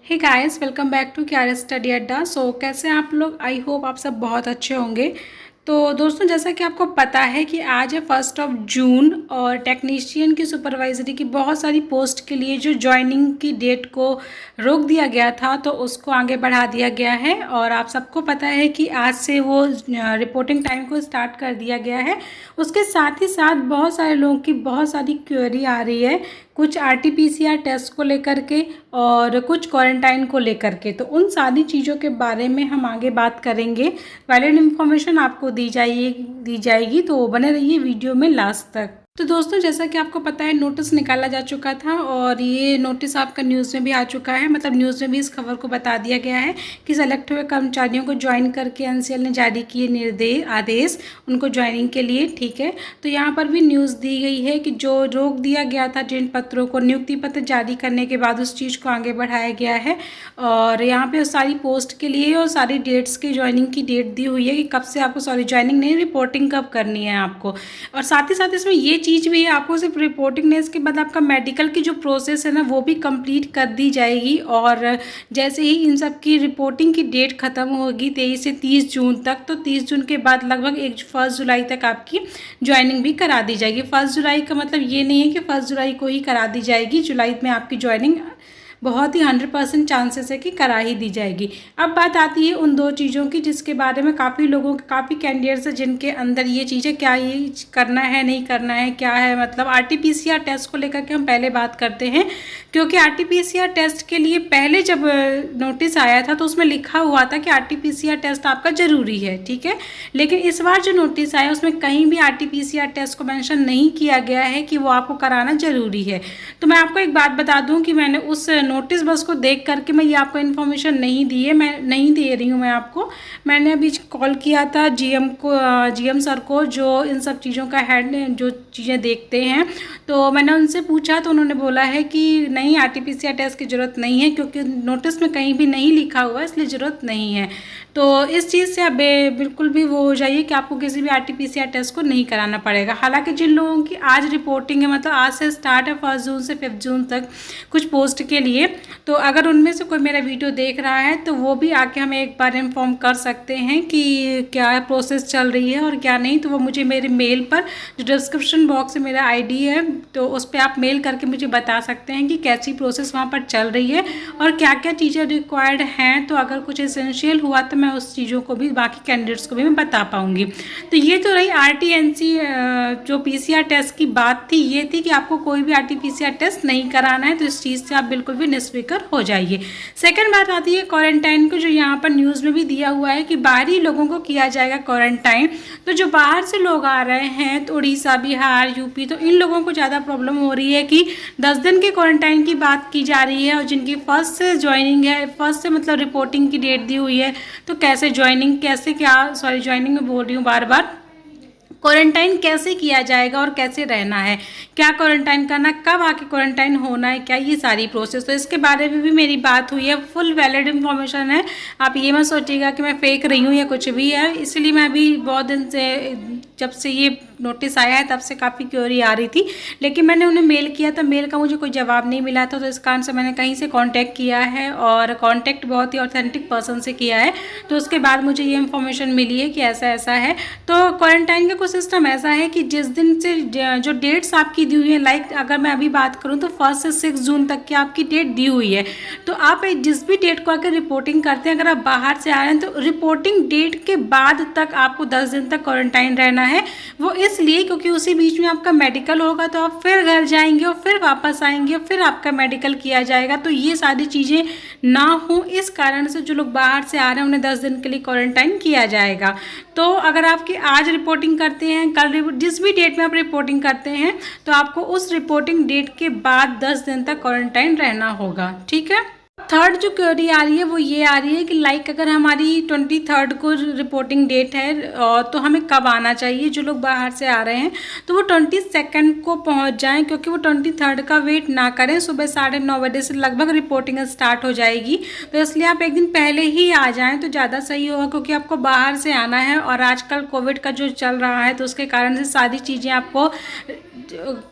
Hey guys, welcome back to career study Adda. कैसे हैं आप लोग? आई होप आप सब बहुत अच्छे होंगे। तो दोस्तों, जैसा कि आपको पता है कि आज है 1 जून और टेक्नीशियन की सुपरवाइजरी की बहुत सारी पोस्ट के लिए जो ज्वाइनिंग की डेट को रोक दिया गया था, तो उसको आगे बढ़ा दिया गया है। और आप सबको पता है कि आज से वो रिपोर्टिंग टाइम को स्टार्ट कर दिया गया है। उसके साथ ही साथ बहुत सारे लोगों की बहुत सारी क्वेरी आ रही है, कुछ RT-PCR टेस्ट को लेकर के और कुछ क्वारंटाइन को लेकर के। तो उन सारी चीज़ों के बारे में हम आगे बात करेंगे। वैलिड इन्फॉर्मेशन आपको दी जाएगी, तो बने रहिए वीडियो में लास्ट तक। तो दोस्तों, जैसा कि आपको पता है, नोटिस निकाला जा चुका था और ये नोटिस आपका न्यूज़ में भी आ चुका है। मतलब न्यूज़ में भी इस खबर को बता दिया गया है कि सेलेक्ट हुए कर्मचारियों को ज्वाइन करके NCL ने जारी किए आदेश उनको ज्वाइनिंग के लिए। ठीक है, तो यहाँ पर भी न्यूज़ दी गई है कि जो रोक दिया गया था जिन पत्रों को, नियुक्ति पत्र जारी करने के बाद उस चीज़ को आगे बढ़ाया गया है। और यहाँ पे सारी पोस्ट के लिए और सारी डेट्स की ज्वाइनिंग की डेट दी हुई है कि कब से आपको, ज्वाइनिंग नहीं, रिपोर्टिंग कब करनी है आपको। और साथ ही साथ इसमें ये चीज़ भी है, आपको सिर्फ रिपोर्टिंग नहीं, इसके बाद आपका मेडिकल की जो प्रोसेस है ना, वो भी कंप्लीट कर दी जाएगी। और जैसे ही इन सब की रिपोर्टिंग की डेट ख़त्म होगी 23 से 30 जून तक, तो 30 जून के बाद लगभग 1 जुलाई तक आपकी ज्वाइनिंग भी करा दी जाएगी। 1 जुलाई का मतलब ये नहीं है कि 1 जुलाई को ही करा दी जाएगी, जुलाई में आपकी ज्वाइनिंग बहुत ही 100% चांसेस है कि करा ही दी जाएगी। अब बात आती है उन दो चीज़ों की जिसके बारे में काफ़ी कैंडिडेट्स हैं जिनके अंदर ये चीज़ें, क्या ये करना है नहीं करना है, क्या है। मतलब RT-PCR टेस्ट को लेकर के हम पहले बात करते हैं, क्योंकि RT-PCR टेस्ट के लिए पहले जब नोटिस आया था तो उसमें लिखा हुआ था कि RT-PCR टेस्ट आपका ज़रूरी है। ठीक है, लेकिन इस बार जो नोटिस आया उसमें कहीं भी RT-PCR टेस्ट को मेंशन नहीं किया गया है कि वो आपको कराना ज़रूरी है। तो मैं आपको एक बात बता दूं कि मैंने उस नोटिस बस को देख करके मैं ये आपको इन्फॉर्मेशन नहीं दी है, मैं नहीं दे रही हूँ मैं आपको। मैंने अभी कॉल किया था GM सर को, जो इन सब चीज़ों का हेड, जो चीज़ें देखते हैं। तो मैंने उनसे पूछा तो उन्होंने बोला है कि नहीं, RT-PCR टेस्ट की ज़रूरत नहीं है, क्योंकि नोटिस में कहीं भी नहीं लिखा हुआ है, इसलिए ज़रूरत नहीं है। तो इस चीज़ से आप बिल्कुल भी वो हो जाइए कि आपको किसी भी RT-PCR टेस्ट को नहीं कराना पड़ेगा। हालांकि जिन लोगों की आज रिपोर्टिंग है, मतलब आज से स्टार्ट है 1 जून से 5 जून तक कुछ पोस्ट के लिए, तो अगर उनमें से कोई मेरा वीडियो देख रहा है तो वो भी आके हमें एक बार इन्फॉर्म कर सकते हैं कि क्या प्रोसेस चल रही है और क्या नहीं। तो वो मुझे मेरे मेल पर, जो डिस्क्रिप्शन बॉक्स में मेरा ID है, तो उस पर आप मेल करके मुझे बता सकते हैं कि कैसी प्रोसेस वहाँ पर चल रही है और क्या क्या चीज़ें रिक्वायर्ड हैं। तो अगर कुछ एसेंशियल हुआ तो मैं उस चीज़ों को भी, बाकी कैंडिडेट्स को भी मैं बता पाऊँगी। तो ये तो रही RT-NC जो PCR टेस्ट की बात थी, ये थी कि आपको कोई भी RT-PCR टेस्ट नहीं कराना है, तो इस चीज़ से आप बिल्कुल भी निश्फिक्र हो जाइए। सेकंड बात आती है क्वारंटाइन को, जो यहाँ पर न्यूज़ में भी दिया हुआ है कि बाहरी लोगों को किया जाएगा क्वारंटाइन। तो जो बाहर से लोग आ रहे हैं, तो उड़ीसा, बिहार, UP, तो इन लोगों को ज़्यादा प्रॉब्लम हो रही है कि 10 दिन के क्वारंटाइन की बात की जा रही है। और जिनकी फर्स्ट से ज्वाइनिंग है, फर्स्ट से मतलब रिपोर्टिंग की डेट दी हुई है, तो कैसे ज्वाइनिंग, ज्वाइनिंग में बोल रही हूँ बार बार, क्वारंटाइन कैसे किया जाएगा और कैसे रहना है, क्या क्वारंटाइन करना, कब आके क्वारंटाइन होना है, क्या ये सारी प्रोसेस। तो इसके बारे में भी मेरी बात हुई है, फुल वैलिड इन्फॉर्मेशन है। आप ये मत सोचिएगा कि मैं फेक रही हूँ या कुछ भी है। इसलिए मैं अभी बहुत दिन से, जब से ये नोटिस आया है तब से काफ़ी क्वेरी आ रही थी, लेकिन मैंने उन्हें मेल किया था, मेल का मुझे कोई जवाब नहीं मिला था। तो इस कारण से मैंने कहीं से कांटेक्ट किया है और कांटेक्ट बहुत ही ऑथेंटिक पर्सन से किया है। तो उसके बाद मुझे ये इन्फॉर्मेशन मिली है कि ऐसा ऐसा है। तो क्वारंटाइन का कुछ सिस्टम ऐसा है कि जिस दिन से जो डेट्स आपकी दी हुई है, लाइक अगर मैं अभी बात करूँ तो 1 से 6 जून तक की आपकी डेट दी हुई है। तो आप जिस भी डेट को आकर रिपोर्टिंग करते हैं, अगर आप बाहर से आ रहे हैं, तो रिपोर्टिंग डेट के बाद तक आपको 10 दिन तक क्वारंटाइन रहना है। वो इसलिए क्योंकि उसी बीच में आपका मेडिकल होगा, तो आप फिर घर जाएंगे और फिर वापस आएंगे और फिर आपका मेडिकल किया जाएगा। तो ये सारी चीज़ें ना हो, इस कारण से जो लोग बाहर से आ रहे हैं उन्हें 10 दिन के लिए क्वारंटाइन किया जाएगा। तो अगर आपकी आज रिपोर्टिंग करते हैं, कल जिस भी डेट में आप रिपोर्टिंग करते हैं, तो आपको उस रिपोर्टिंग डेट के बाद 10 दिन तक क्वारंटाइन रहना होगा। ठीक है। थर्ड जो क्वेरी आ रही है वो ये आ रही है कि लाइक अगर हमारी 23 को रिपोर्टिंग डेट है, और तो हमें कब आना चाहिए। जो लोग बाहर से आ रहे हैं तो वो 22 को पहुंच जाएं, क्योंकि वो 23 का वेट ना करें। सुबह 9:30 बजे से लगभग रिपोर्टिंग स्टार्ट हो जाएगी, तो इसलिए आप एक दिन पहले ही आ जाएं तो ज़्यादा सही होगा, क्योंकि आपको बाहर से आना है। और आजकल कोविड का जो चल रहा है, तो उसके कारण से सारी चीज़ें आपको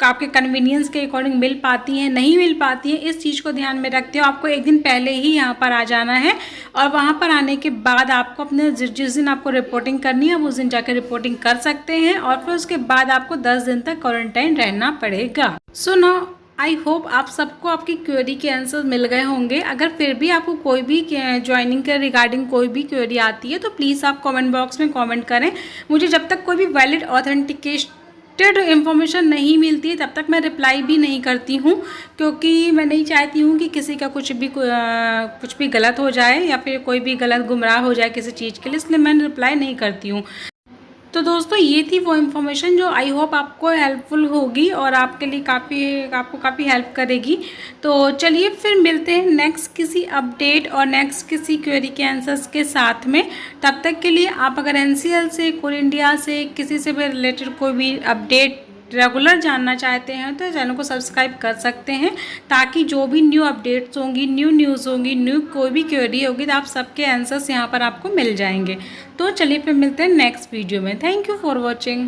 आपके कन्वीनियंस के अकॉर्डिंग मिल पाती हैं, नहीं मिल पाती हैं, इस चीज़ को ध्यान में रखते हो आपको एक दिन पहले ही यहाँ पर आ जाना है। और वहाँ पर आने के बाद आपको अपने जिस दिन आपको रिपोर्टिंग करनी है उस दिन जाकर रिपोर्टिंग कर सकते हैं, और फिर उसके बाद आपको 10 दिन तक क्वारंटाइन रहना पड़ेगा। सो नाउ आई होप आप सबको आपकी क्वेरी के आंसर मिल गए होंगे। अगर फिर भी आपको कोई भी ज्वाइनिंग के रिगार्डिंग कोई भी क्वेरी आती है तो प्लीज़ आप कमेंट बॉक्स में कमेंट करें। मुझे जब तक कोई भी वैलिड ऑथेंटिकेटेड इन्फॉर्मेशन नहीं मिलती है तब तक मैं रिप्लाई भी नहीं करती हूँ, क्योंकि मैं नहीं चाहती हूँ कि किसी का कुछ भी गलत हो जाए या फिर कोई भी गलत गुमराह हो जाए किसी चीज़ के लिए, इसलिए मैं रिप्लाई नहीं करती हूँ। तो दोस्तों ये थी वो इन्फॉर्मेशन जो आई होप आपको हेल्पफुल होगी और आपके लिए आपको काफ़ी हेल्प करेगी। तो चलिए फिर मिलते हैं नेक्स्ट किसी अपडेट और नेक्स्ट किसी क्वेरी के आंसर्स के साथ में। तब तक के लिए आप अगर NCL से, कोल इंडिया से, किसी से भी रिलेटेड कोई भी अपडेट रेगुलर जानना चाहते हैं तो चैनल को सब्सक्राइब कर सकते हैं, ताकि जो भी न्यू अपडेट्स होंगी, न्यू न्यूज़ होंगी, न्यू कोई भी क्वेरी होगी तो आप सबके आंसर्स यहाँ पर आपको मिल जाएंगे। तो चलिए फिर मिलते हैं नेक्स्ट वीडियो में। Thank you for watching.